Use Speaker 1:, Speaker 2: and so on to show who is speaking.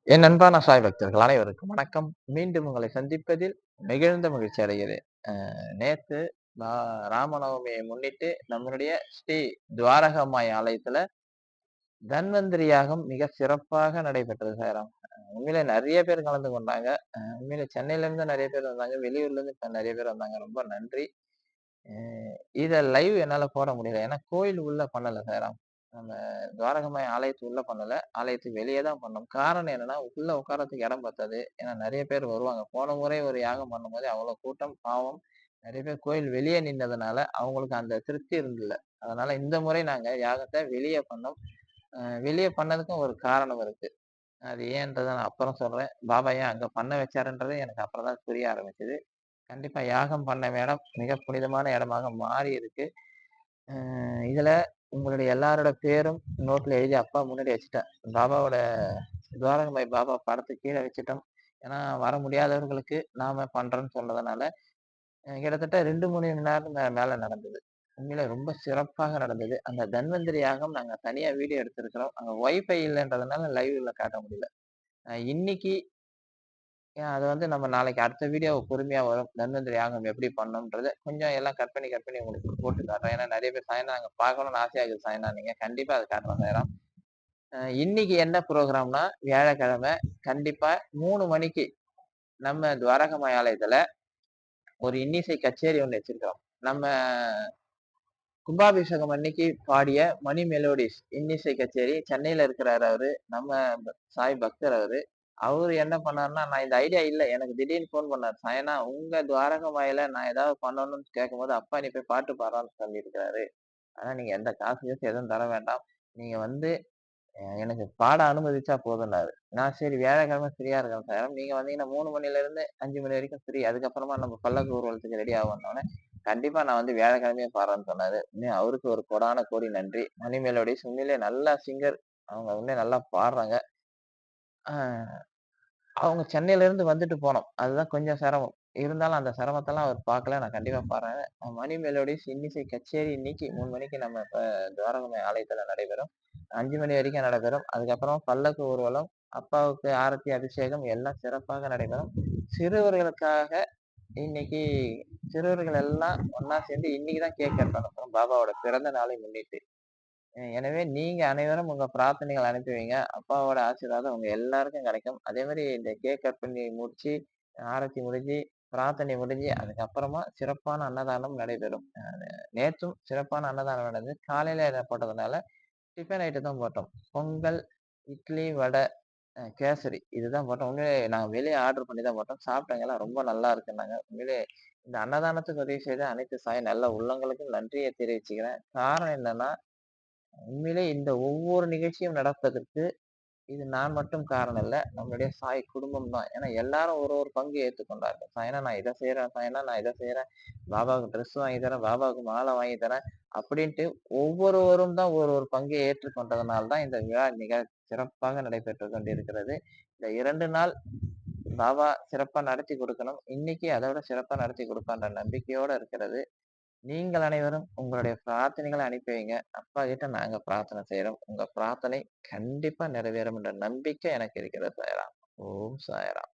Speaker 1: என் அன்பான சாய் பக்தர்கள் அனைவருக்கும் வணக்கம். மீண்டும் உங்களை சந்திப்பதில் மிகுந்த மகிழ்ச்சி அடைகிறேன். நேத்து பா ராமநவமியை முன்னிட்டு நம்மளுடைய ஸ்ரீ துவாரகமாய் ஆலயத்துல தன்வந்திரி யாகம் மிக சிறப்பாக நடைபெற்றது சாய்ராம். உண்மையிலே நெறைய பேர் கலந்து கொண்டாங்க. உண்மையிலே சென்னையில இருந்து நெறைய பேர் வந்தாங்க. வெளியூர்ல இருந்து இப்ப நெறைய பேர் வந்தாங்க. ரொம்ப நன்றி. அ இத லைவ் என்னால போட முடியல. ஏன்னா கோயில் உள்ள பண்ணல சாய்ராம். நம்ம துவாரகமாய் ஆலயத்து உள்ள பண்ணல. ஆலயத்துக்கு வெளிய தான் பண்ணோம். காரணம் என்னன்னா, உள்ள உட்கார்றதுக்கு இடம் பத்தாது. ஏன்னா நெறைய பேர் வருவாங்க. போன முறை ஒரு யாகம் பண்ணும்போது அவ்வளோ கூட்டம், பாவம். நெறைய பேர் கோயில் வெளிய நின்னதுனால, அவங்களுக்கு அந்த திருப்தி இருந்ததில்ல. அதனால இந்த முறை நாங்க யாகத்த வெளிய பண்ணோம். வெளிய பண்ணதுக்கும் ஒரு காரணம் இருக்கு. அது ஏன்றத நான் அப்புறம் சொல்றேன். பாபா ஏன் அங்க பண்ண வச்சாருன்றது எனக்கு அப்புறம் தான் புரிய ஆரம்பிச்சது. கண்டிப்பா யாகம் பண்ண இடம் மிக புனிதமான இடமாக மாறி இருக்கு. இதுல உங்களுடைய எல்லாரோட பேரும் நோட்ல எழுதி அப்பா முன்னாடி வச்சுட்டேன். பாபாவோட துவாரகமாய் பாபா படத்துக்கு கீழ வச்சுட்டோம். ஏன்னா வர முடியாதவர்களுக்கு நாம பண்றோம்ன்னு சொன்னதுனால, கிட்டத்தட்ட 2, 3 மணி நேரம் மேல நடந்தது. உண்மையிலே ரொம்ப சிறப்பாக நடந்தது. அந்த தன்வந்திரி யாகம் நாங்க தனியா வீடியோ எடுத்திருக்கிறோம். அங்க வைஃபை இல்லன்றதுனால லைவ்ல காட்ட முடியல. இன்னைக்கு அது வந்து நம்ம நாளைக்கு அடுத்த வீடியோ பொறுமையா வரும். தன்வந்திரி யாகம் எப்படி பண்ணணும்ன்றத கொஞ்சம் எல்லாம் கட் பண்ணி உங்களுக்கு போட்டு காட்டுறேன். ஏன்னா நெறைய பேர் சாயனா அங்க பார்க்கணும்னு ஆசையா இருக்குது சாயனா நீங்க. கண்டிப்பா அத காட்டுறேன் சாய்ராம். இன்னைக்கு என்ன புரோகிராம்னா, வியாழக்கிழமை கண்டிப்பா 3 மணிக்கு நம்ம துவாரகமாய் ஆலயத்துல ஒரு இன்னிசை கச்சேரி ஒண்ணு வச்சிருக்கிறோம். நம்ம கும்பாபிஷேகம் அன்னைக்கு பாடிய மணி மெலோடிஸ் இன்னிசை கச்சேரி சென்னையில இருக்கிறாரு அவரு. நம்ம சாய் பக்தர் அவரு. அவரு என்ன பண்ணாருன்னா, நான் இந்த ஐடியா இல்ல. எனக்கு திடீர்னு ஃபோன் பண்ணாரு. "சாயனா உங்க துவாரகமாயில நான் ஏதாவது பண்ணணும்னு கேட்கும்போது, அப்பா நீ போய் பாட்டு பாடுறான்னு சொல்லியிருக்கிறாரு. ஆனா நீங்க எந்த காசு கீசு எதுவும் தர வேண்டாம். நீங்க வந்து எனக்கு பாட அனுமதிச்சா போதும்னாரு. நான் சரி வியாழக்கிழமை ஃப்ரீயா இருக்கேன் சார். நீங்க வந்தீங்கன்னா 3 மணிலேருந்து 5 மணி வரைக்கும் ஃப்ரீ. அதுக்கப்புறமா நம்ம பல்லக்கு ஊர்வலத்துக்கு ரெடி ஆவோம்னோனே, கண்டிப்பா நான் வந்து வியாழக்கிழமையே பாடுறேன்னு சொன்னாரு. உண்மையா அவருக்கு ஒரு கோடான கோடி நன்றி. மணி மெலோடிஸ் உண்மையிலேயே நல்லா சிங்கர். அவங்க உண்மையா நல்லா பாடுறாங்க. ஆ அவங்க சென்னையிலேருந்து வந்துட்டு போனோம். அதுதான் கொஞ்சம் சிரமம். இருந்தாலும் அந்த சிரமத்தெல்லாம் அவர் பார்க்கல. நான் கண்டிப்பா பாடுறேன். மணி மெலோடிஸ் இன்னிசை கச்சேரி இன்னைக்கு 3 மணிக்கு நம்ம துவாரகமாய் ஆலயத்துல நடைபெறும். 5 மணி வரைக்கும் நடைபெறும். அதுக்கப்புறம் பல்லக்கு ஊர்வலம், அப்பாவுக்கு ஆரத்தி, அபிஷேகம் எல்லாம் சிறப்பாக நடைபெறும். சிறுவர்களுக்காக இன்னைக்கு சிறுவர்கள் எல்லாம் ஒண்ணா சேர்ந்து இன்னைக்கு தான் கேக் கட் பண்ண போறோம். பாபாவோட பிறந்த நாளை முன்னிட்டு. எனவே நீங்க அனைவரும் உங்க பிரார்த்தனைகள் அனுப்பி வைங்க. அப்பாவோட ஆசீர்வாதம் உங்க எல்லாருக்கும் கிடைக்கும். அதே மாரி இந்த கேக் கட் பண்ணி முடிச்சு, ஆரத்தி முடிஞ்சு, பிரார்த்தனை முடிஞ்சு, அதுக்கப்புறமா சிறப்பான அன்னதானம் நடைபெறும். நேற்றும் சிறப்பான அன்னதானம் நடந்தது. காலையில இத போட்டதுனால, டிஃபன் ஐட்டம் தான் போட்டோம். பொங்கல், இட்லி, வடை, கேசரி இதுதான் போட்டோம். உண்மையிலே நாங்க வெளிய ஆர்டர் பண்ணி தான் போட்டோம். சாப்பிட்டவங்க எல்லாம் ரொம்ப நல்லா இருக்குன்னாங்க. உண்மையிலே இந்த அன்னதானத்துக்கு உதவி செய்த அனைத்து சாய் நல்ல உள்ளங்களுக்கும் நன்றிய தெரிவிச்சுக்கிறேன். காரணம் என்னன்னா, உண்மையிலே இந்த ஒவ்வொரு நிகழ்ச்சியும் நடப்பதற்கு இது நான் மட்டும் காரணம் இல்ல. நம்மளுடைய சாய் குடும்பம் தான். ஏன்னா எல்லாரும் ஒரு ஒரு பங்கு ஏத்துக்கொண்டார்கள். சாய்னா நான் இத செய்றேன், சாய்னா நான் இத செய்றேன். பாபாவுக்கு ட்ரெஸ் வாங்கி தரேன், பாபாவுக்கு மாலை வாங்கி தரேன். அப்படின்ட்டு ஒவ்வொருவரும் தான் ஒரு ஒரு பங்கை ஏற்றுக்கொண்டதனால் தான் இந்த விழா மிக சிறப்பாக நடைபெற்றுக் கொண்டிருக்கிறது. இந்த 2 நாள் பாபா சிறப்பா நடத்தி கொடுக்கணும். இன்னைக்கு அத விட சிறப்பா நடத்தி கொடுப்பான்ற நம்பிக்கையோட இருக்கிறது. நீங்கள் அனைவரும் உங்களுடைய பிரார்த்தனைகளை அனுப்பி வைங்க. அப்பா கிட்ட நாங்க பிரார்த்தனை செய்றோம். உங்க பிரார்த்தனை கண்டிப்பா நிறைவேறும் என்ற நம்பிக்கை எனக்கு இருக்கிறது சாய்ராம். ஓம் சாய்ராம்.